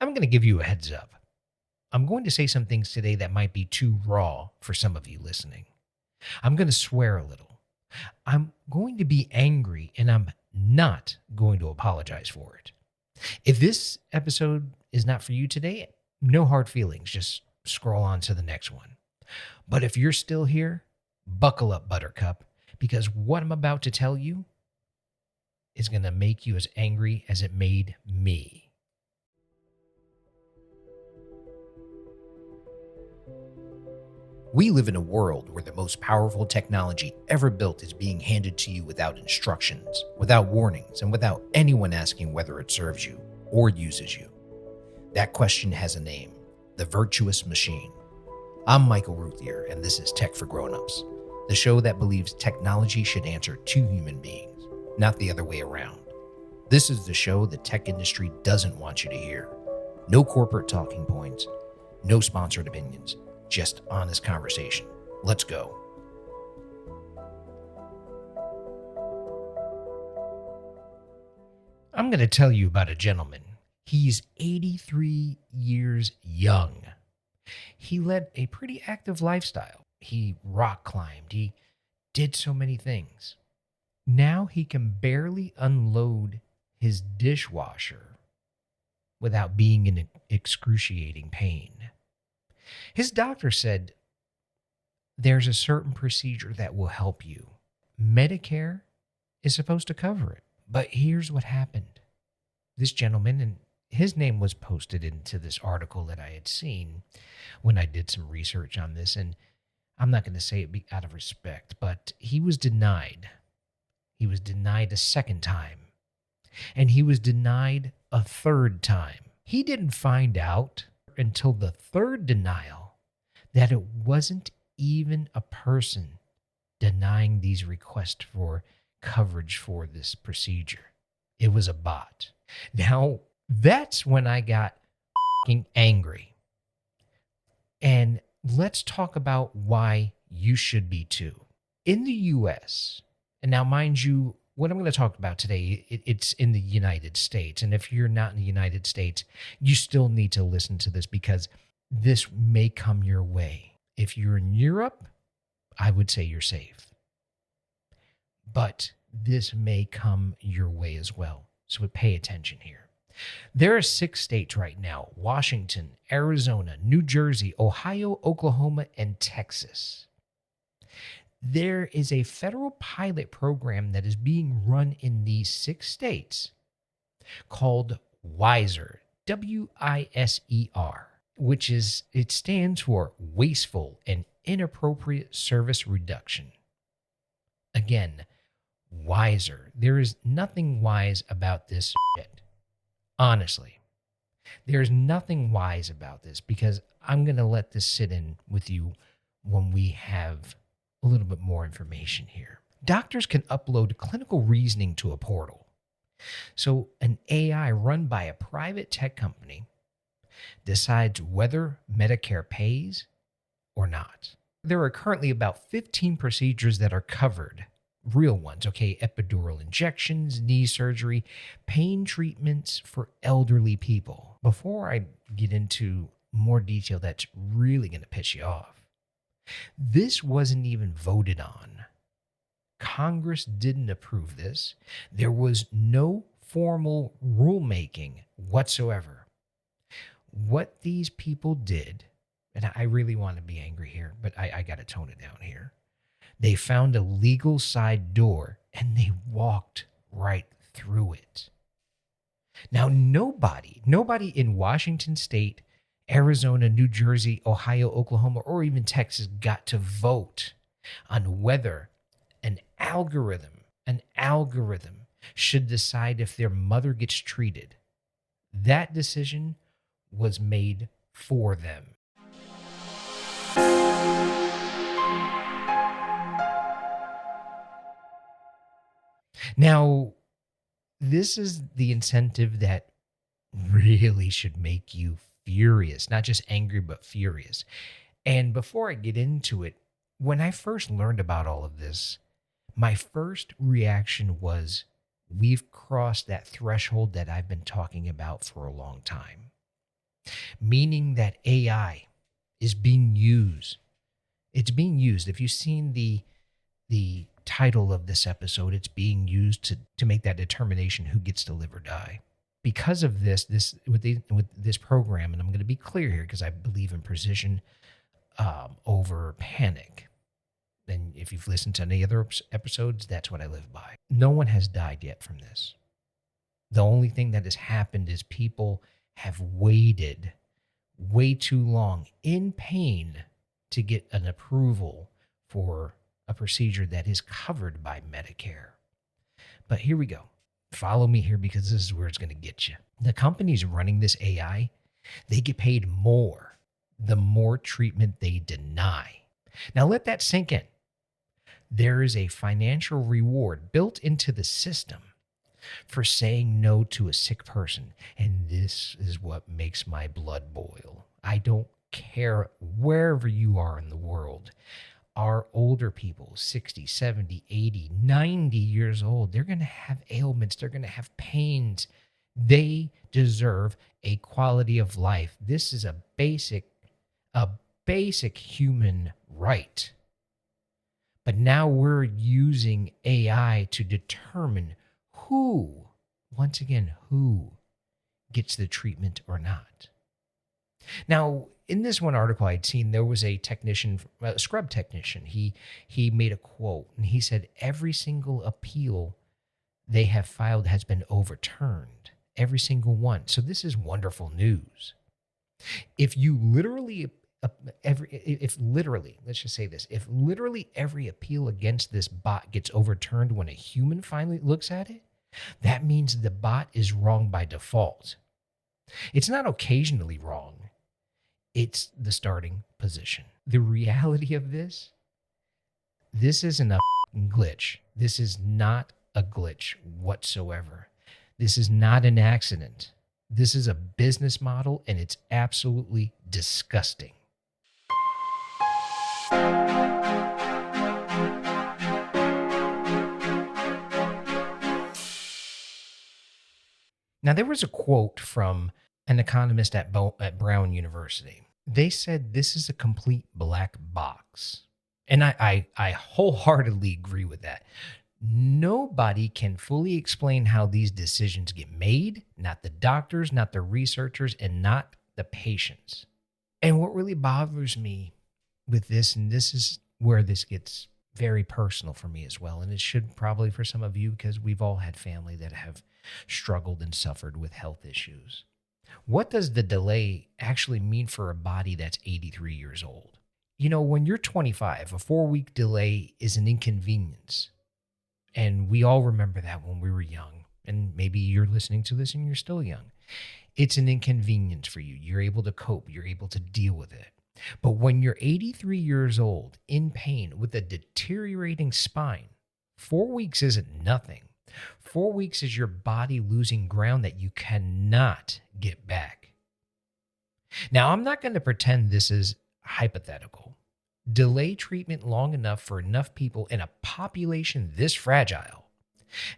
I'm going to give you a heads up. I'm going to say some things today that might be too raw for some of you listening. I'm going to swear a little. I'm going to be angry, and I'm not going to apologize for it. If this episode is not for you today, no hard feelings. Just scroll on to the next one. But if you're still here, buckle up, Buttercup, because what I'm about to tell you is going to make you as angry as it made me. We live in a world where the most powerful technology ever built is being handed to you without instructions, without warnings, and without anyone asking whether it serves you or uses you. That question has a name: the virtuous machine. I'm Michael Ruthier, and this is Tech for Grownups, the show that believes technology should answer to human beings, not the other way around. This is the show the tech industry doesn't want you to hear. No corporate talking points, no sponsored opinions. Just honest conversation. Let's go. I'm going to tell you about a gentleman. He's 83 years young. He led a pretty active lifestyle. He rock climbed. He did so many things. Now he can barely unload his dishwasher without being in excruciating pain. His doctor said, there's a certain procedure that will help you. Medicare is supposed to cover it. But here's what happened. This gentleman, and his name was posted into this article that I had seen when I did some research on this, and I'm not going to say it out of respect, but he was denied. He was denied a second time, and he was denied a third time. He didn't find out until the third denial that it wasn't even a person denying these requests for coverage for this procedure. It was a bot. Now, that's when I got fucking angry. And let's talk about why you should be too. In the US, and now mind you, what I'm going to talk about today, it's in the United States. And if you're not in the United States, you still need to listen to this because this may come your way. If you're in Europe, I would say you're safe. But this may come your way as well. So pay attention here. There are 6 states right now: Washington, Arizona, New Jersey, Ohio, Oklahoma, and Texas. There is a federal pilot program that is being run in these 6 states called WISER, W-I-S-E-R, which it stands for Wasteful and Inappropriate Service Reduction. Again, WISER. There is nothing wise about this shit. Honestly, there's nothing wise about this because I'm going to let this sit in with you when we have a little bit more information here. Doctors can upload clinical reasoning to a portal. So an AI run by a private tech company decides whether Medicare pays or not. There are currently about 15 procedures that are covered. Real ones, okay? Epidural injections, knee surgery, pain treatments for elderly people. Before I get into more detail that's really going to piss you off, this wasn't even voted on. Congress didn't approve this. There was no formal rulemaking whatsoever. What these people did, and I really want to be angry here, but I got to tone it down here. They found a legal side door and they walked right through it. Now, nobody in Washington State, Arizona, New Jersey, Ohio, Oklahoma, or even Texas got to vote on whether an algorithm should decide if their mother gets treated. That decision was made for them. Now, this is the incentive that really should make you furious, not just angry, but furious. And before I get into it, when I first learned about all of this, my first reaction was, we've crossed that threshold that I've been talking about for a long time. meaning that AI is being used. It's being used. If you've seen the title of this episode, it's being used to make that determination who gets to live or die. Because of with this program, and I'm going to be clear here because I believe in precision over panic. And if you've listened to any other episodes, that's what I live by. No one has died yet from this. The only thing that has happened is people have waited way too long in pain to get an approval for a procedure that is covered by Medicare. But here we go. Follow me here because this is where it's going to get you. The companies running this AI, they get paid more the more treatment they deny. Now let that sink in. There is a financial reward built into the system for saying no to a sick person. And this is what makes my blood boil. I don't care wherever you are in the world. Our older people, 60, 70, 80, 90 years old, they're going to have ailments. They're going to have pains. They deserve a quality of life. This is a basic human right. But now we're using AI to determine who gets the treatment or not. Now, in this one article I'd seen, there was a technician, a scrub technician. He made a quote, and he said, every single appeal they have filed has been overturned. Every single one. So this is wonderful news. If literally every appeal against this bot gets overturned when a human finally looks at it, that means the bot is wrong by default. It's not occasionally wrong. It's the starting position. The reality of this isn't a glitch. This is not a glitch whatsoever. This is not an accident. This is a business model, and it's absolutely disgusting. Now, there was a quote from an economist at Brown University. They said this is a complete black box. And I wholeheartedly agree with that. Nobody can fully explain how these decisions get made, not the doctors, not the researchers, and not the patients. And what really bothers me with this, and this is where this gets very personal for me as well, and it should probably for some of you because we've all had family that have struggled and suffered with health issues. What does the delay actually mean for a body that's 83 years old? You know, when you're 25, a 4-week delay is an inconvenience. And we all remember that when we were young. And maybe you're listening to this and you're still young. It's an inconvenience for you. You're able to cope. You're able to deal with it. But when you're 83 years old, in pain, with a deteriorating spine, 4 weeks isn't nothing. 4 weeks is your body losing ground that you cannot get back. Now, I'm not going to pretend this is hypothetical. Delay treatment long enough for enough people in a population this fragile,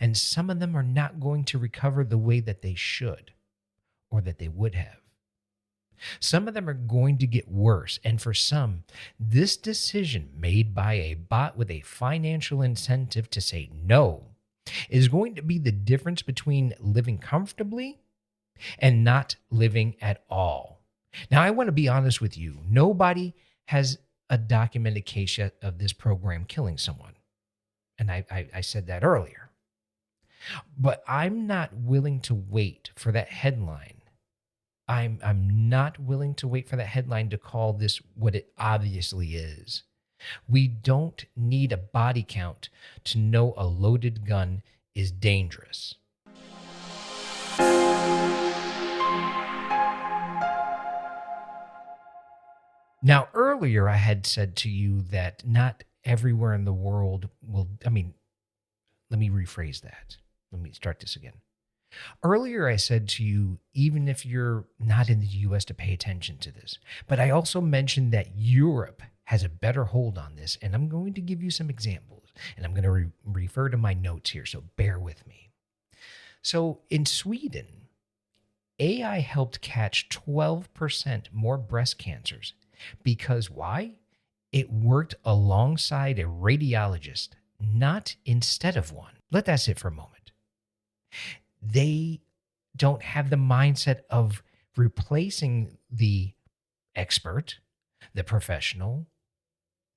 and some of them are not going to recover the way that they should or that they would have. Some of them are going to get worse, and for some, this decision made by a bot with a financial incentive to say no is going to be the difference between living comfortably and not living at all. Now, I want to be honest with you. Nobody has a documented case yet of this program killing someone. And I said that earlier. But I'm not willing to wait for that headline. I'm not willing to wait for that headline to call this what it obviously is. We don't need a body count to know a loaded gun is dangerous. Now, earlier I had said to you that not everywhere in the world will, let me rephrase that. Let me start this again. Earlier I said to you, even if you're not in the U.S., to pay attention to this. But I also mentioned that Europe has a better hold on this, and I'm going to give you some examples. And I'm going to refer to my notes here, so bear with me. So in Sweden, AI helped catch 12% more breast cancers because why? It worked alongside a radiologist, not instead of one. Let that sit for a moment. They don't have the mindset of replacing the expert, the professional.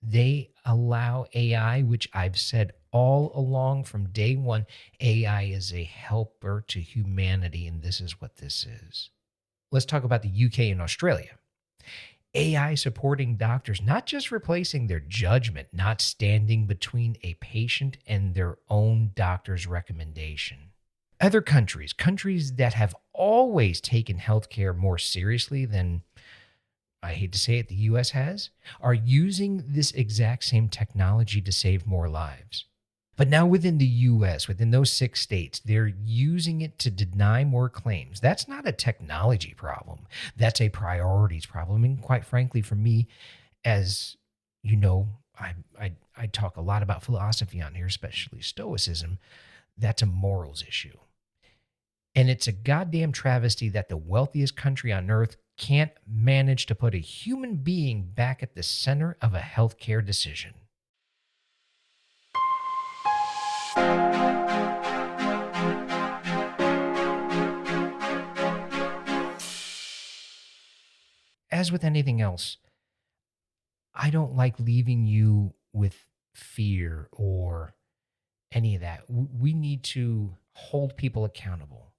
They allow AI, which I've said all along from day one, AI is a helper to humanity, and this is what this is. Let's talk about the UK and Australia. AI supporting doctors, not just replacing their judgment, not standing between a patient and their own doctor's recommendation. Other countries that have always taken healthcare more seriously than, I hate to say it, the US has, are using this exact same technology to save more lives. But now within the US, within those 6 states, they're using it to deny more claims. That's not a technology problem. That's a priorities problem. And quite frankly, for me, as you know, I talk a lot about philosophy on here, especially Stoicism. That's a morals issue. And it's a goddamn travesty that the wealthiest country on earth can't manage to put a human being back at the center of a healthcare decision. As with anything else, I don't like leaving you with fear or any of that. We need to hold people accountable.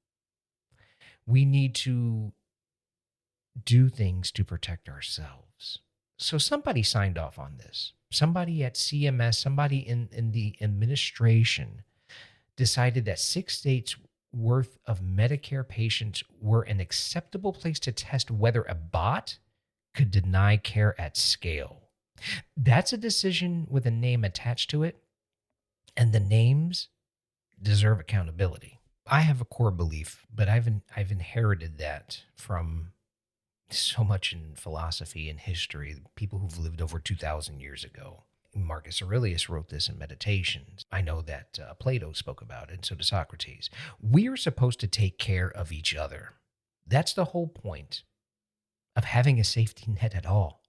We need to do things to protect ourselves. So somebody signed off on this. Somebody at CMS, somebody in the administration decided that 6 states worth of Medicare patients were an acceptable place to test whether a bot could deny care at scale. That's a decision with a name attached to it, and the names deserve accountability. I have a core belief, but I've inherited that from so much in philosophy and history, people who've lived over 2,000 years ago. Marcus Aurelius wrote this in Meditations. I know that Plato spoke about it, and so did Socrates. We are supposed to take care of each other. That's the whole point of having a safety net at all.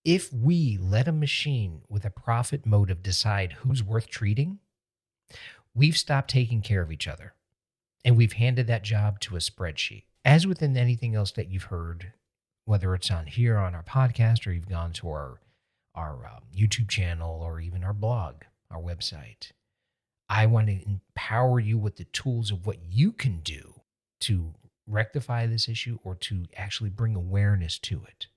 If we let a machine with a profit motive decide who's worth treating, we've stopped taking care of each other, and we've handed that job to a spreadsheet. As within anything else that you've heard, whether it's on here on our podcast or you've gone to our YouTube channel or even our blog, our website, I want to empower you with the tools of what you can do to rectify this issue or to actually bring awareness to it.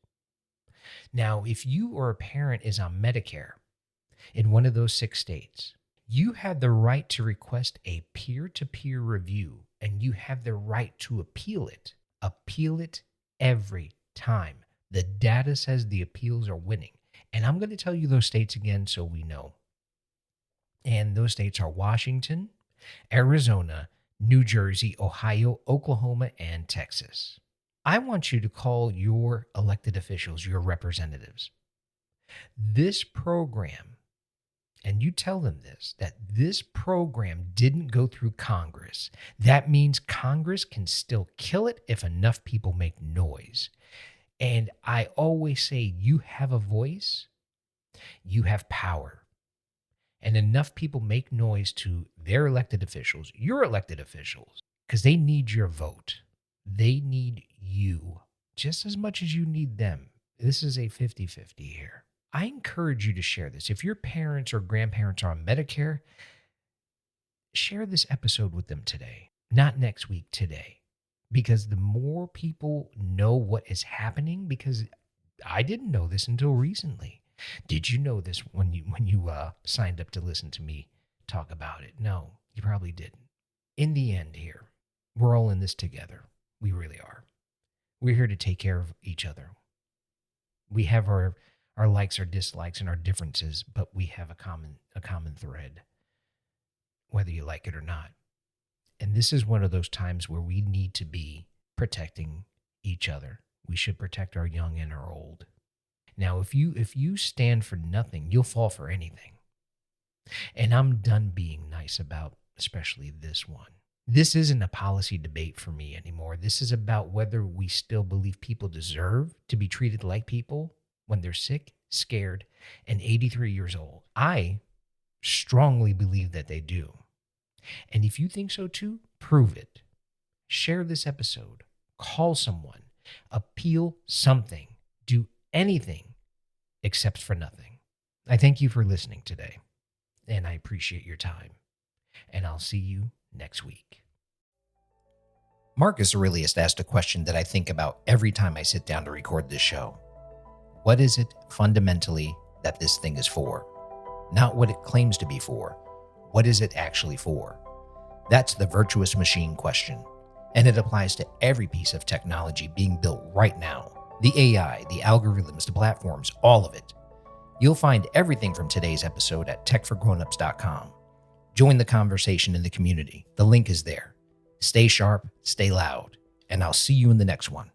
Now, if you or a parent is on Medicare in one of those 6 states, you have the right to request a peer-to-peer review, and you have the right to appeal it. Appeal it every time. The data says the appeals are winning. And I'm going to tell you those states again so we know. And those states are Washington, Arizona, New Jersey, Ohio, Oklahoma, and Texas. I want you to call your elected officials, your representatives. This program, and you tell them this, that this program didn't go through Congress. That means Congress can still kill it if enough people make noise. And I always say, you have a voice, you have power. And enough people make noise to their elected officials, your elected officials, because they need your vote. They need you just as much as you need them. This is a 50-50 here. I encourage you to share this. If your parents or grandparents are on Medicare, share this episode with them today, not next week, today. Because the more people know what is happening, because I didn't know this until recently. Did you know this when you signed up to listen to me talk about it? No, you probably didn't. In the end here, we're all in this together. We really are. We're here to take care of each other. We have our likes, our dislikes, and our differences, but we have a common thread, whether you like it or not. And this is one of those times where we need to be protecting each other. We should protect our young and our old. Now, if you stand for nothing, you'll fall for anything. And I'm done being nice about especially this one. This isn't a policy debate for me anymore. This is about whether we still believe people deserve to be treated like people when they're sick, scared, and 83 years old. I strongly believe that they do. And if you think so too, prove it. Share this episode, call someone, appeal something, do anything except for nothing. I thank you for listening today, and I appreciate your time. And I'll see you next week. Marcus Aurelius asked a question that I think about every time I sit down to record this show. What is it fundamentally that this thing is for? Not what it claims to be for. What is it actually for? That's the virtuous machine question. And it applies to every piece of technology being built right now. The AI, the algorithms, the platforms, all of it. You'll find everything from today's episode at techforgrownups.com. Join the conversation in the community. The link is there. Stay sharp, stay loud, and I'll see you in the next one.